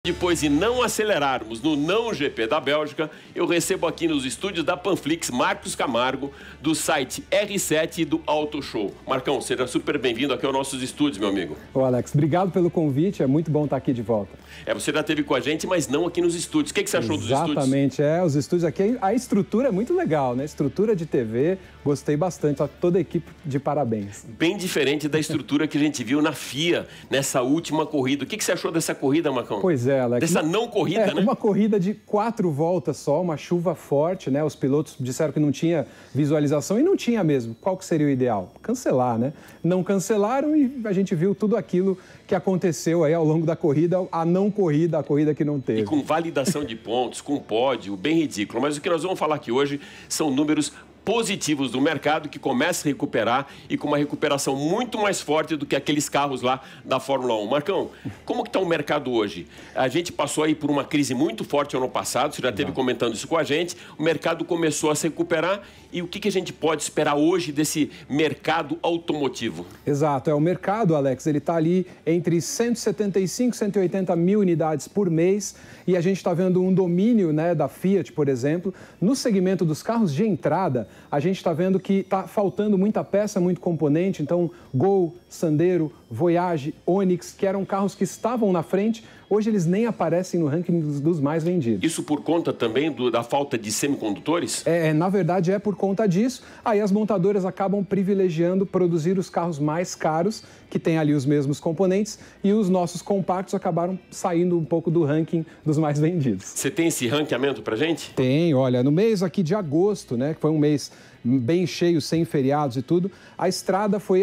Depois de não acelerarmos no não GP da Bélgica, eu recebo aqui nos estúdios da Panflix Marcos Camargo, do site R7 e do Auto Show. Marcão, seja super bem-vindo aqui aos nossos estúdios, meu amigo. Ô Alex, obrigado pelo convite, é muito bom estar aqui de volta. Você já esteve com a gente, mas não aqui nos estúdios. O que você achou dos estúdios? Exatamente, os estúdios aqui, a estrutura é muito legal, né? Estrutura de TV, gostei bastante, toda a equipe de parabéns. Bem diferente da estrutura que a gente viu na FIA, nessa última corrida. O que você achou dessa corrida, Marcão? Pois é, Alex. Dessa não corrida, né? Uma corrida de 4 voltas só, uma chuva forte, né? Os pilotos disseram que não tinha visualização e não tinha mesmo. Qual que seria o ideal? Cancelar, né? Não cancelaram e a gente viu tudo aquilo que aconteceu aí ao longo da corrida, a não corrida, a corrida que não teve. E com validação de pontos, com pódio, bem ridículo. Mas o que nós vamos falar aqui hoje são números positivos do mercado que começa a recuperar e com uma recuperação muito mais forte do que aqueles carros lá da Fórmula 1. Marcão, como que está o mercado hoje? A gente passou aí por uma crise muito forte ano passado, você já esteve comentando isso com a gente, o mercado começou a se recuperar e o que a gente pode esperar hoje desse mercado automotivo? Exato, o mercado, Alex, ele está ali entre 175 e 180 mil unidades por mês e a gente está vendo um domínio, né, da Fiat, por exemplo. No segmento dos carros de entrada, a gente está vendo que está faltando muita peça, muito componente. Então, Gol, Sandero, Voyage, Onix, que eram carros que estavam na frente, hoje eles nem aparecem no ranking dos mais vendidos. Isso por conta também da falta de semicondutores? Na verdade, é por conta disso. Aí as montadoras acabam privilegiando produzir os carros mais caros, que têm ali os mesmos componentes, e os nossos compactos acabaram saindo um pouco do ranking dos mais vendidos. Você tem esse ranqueamento pra gente? Tem, olha, no mês aqui de agosto, né, que foi um mês bem cheio, sem feriados e tudo, a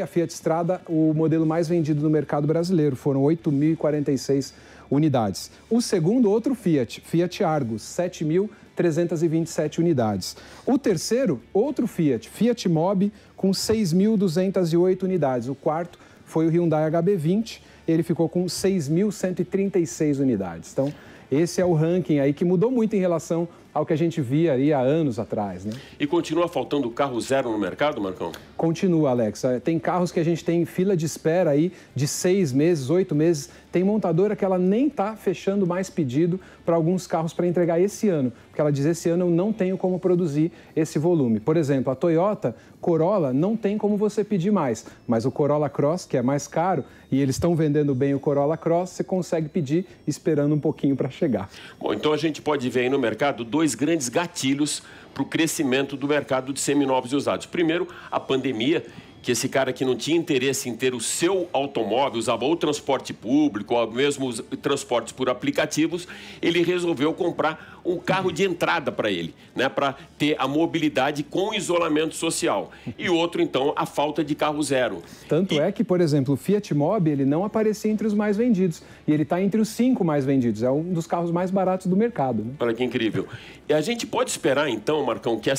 Fiat Strada, o modelo mais vendido no mercado brasileiro, foram 8.046 unidades. O segundo, outro Fiat Argo, 7.327 unidades. O terceiro, outro Fiat Mobi, com 6.208 unidades. O quarto foi o Hyundai HB20, ele ficou com 6.136 unidades. Então, esse é o ranking aí que mudou muito em relação ao que a gente via aí há anos atrás, né? E continua faltando carro zero no mercado, Marcão? Continua, Alex. Tem carros que a gente tem fila de espera aí de 6 meses, 8 meses. Tem montadora que ela nem está fechando mais pedido para alguns carros para entregar esse ano, porque ela diz, esse ano eu não tenho como produzir esse volume. Por exemplo, a Toyota Corolla não tem como você pedir mais, mas o Corolla Cross, que é mais caro, e eles estão vendendo bem o Corolla Cross, você consegue pedir esperando um pouquinho para chegar. Bom, então a gente pode ver aí no mercado dois grandes gatilhos para o crescimento do mercado de seminovos e usados. Primeiro, a pandemia, que esse cara que não tinha interesse em ter o seu automóvel, usava ou transporte público, ou mesmo os transportes por aplicativos, ele resolveu comprar um carro de entrada para ele, né, para ter a mobilidade com isolamento social. E outro, então, a falta de carro zero. Tanto é que, por exemplo, o Fiat Mobi, ele não aparecia entre os mais vendidos. E ele está entre os 5 mais vendidos. É um dos carros mais baratos do mercado, né? Olha que incrível. E a gente pode esperar, então, Marcão, que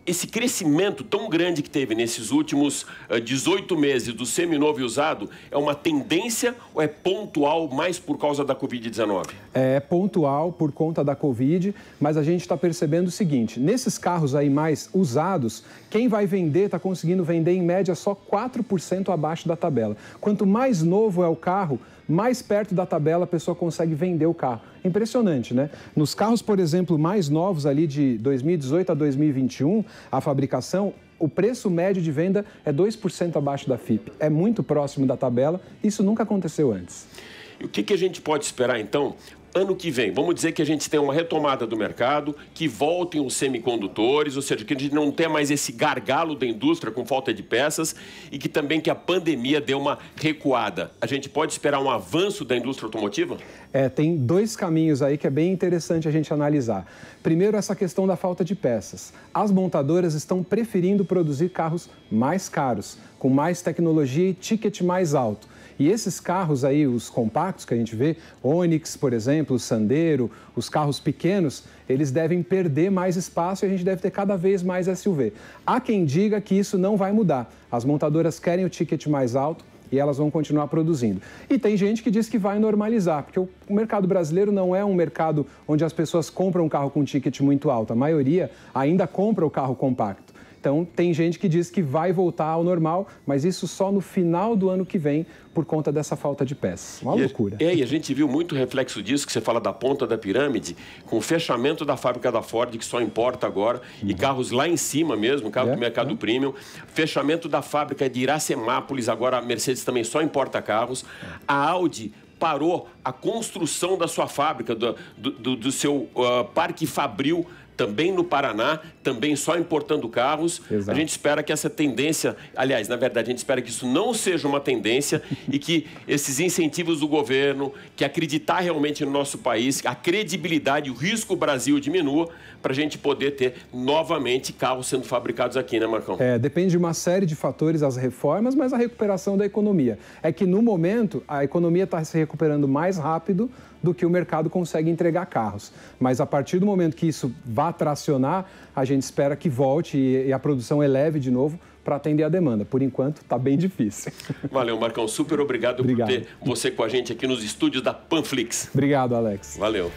esse crescimento tão grande que teve nesses últimos 18 meses do seminovo e usado é uma tendência ou é pontual mais por causa da Covid-19? É pontual por conta da Covid, mas a gente está percebendo o seguinte, nesses carros aí mais usados, quem vai vender está conseguindo vender em média só 4% abaixo da tabela. Quanto mais novo é o carro, mais perto da tabela a pessoa consegue vender o carro. Impressionante, né? Nos carros, por exemplo, mais novos ali de 2018 a 2021, a fabricação, o preço médio de venda é 2% abaixo da FIPE. É muito próximo da tabela, isso nunca aconteceu antes. E o que a gente pode esperar, então, ano que vem? Vamos dizer que a gente tem uma retomada do mercado, que voltem os semicondutores, ou seja, que a gente não tenha mais esse gargalo da indústria com falta de peças e que também que a pandemia deu uma recuada. A gente pode esperar um avanço da indústria automotiva? Tem dois caminhos aí que é bem interessante a gente analisar. Primeiro, essa questão da falta de peças. As montadoras estão preferindo produzir carros mais caros, com mais tecnologia e ticket mais alto. E esses carros aí, os compactos que a gente vê, Onix, por exemplo, o Sandero, os carros pequenos, eles devem perder mais espaço e a gente deve ter cada vez mais SUV. Há quem diga que isso não vai mudar. As montadoras querem o ticket mais alto e elas vão continuar produzindo. E tem gente que diz que vai normalizar, porque o mercado brasileiro não é um mercado onde as pessoas compram um carro com ticket muito alto. A maioria ainda compra o carro compacto. Então, tem gente que diz que vai voltar ao normal, mas isso só no final do ano que vem, por conta dessa falta de peças. Uma loucura. E a gente viu muito reflexo disso, que você fala da ponta da pirâmide, com o fechamento da fábrica da Ford, que só importa agora, e carros lá em cima mesmo, carro do mercado premium. Fechamento da fábrica de Iracemápolis, agora a Mercedes também só importa carros. A Audi parou a construção da sua fábrica, do seu parque fabril, também no Paraná, também só importando carros. Exato. A gente espera que essa tendência, aliás, na verdade, a gente espera que isso não seja uma tendência e que esses incentivos do governo, que acreditar realmente no nosso país, a credibilidade, o risco Brasil diminua, para a gente poder ter novamente carros sendo fabricados aqui, né, Marcão? Depende de uma série de fatores, as reformas, mas a recuperação da economia. É que, no momento, a economia está se recuperando mais rápido do que o mercado consegue entregar carros. Mas, a partir do momento que isso vá tracionar, a gente espera que volte e a produção eleve de novo para atender a demanda. Por enquanto, está bem difícil. Valeu, Marcão. Super obrigado por ter você com a gente aqui nos estúdios da Panflix. Obrigado, Alex. Valeu.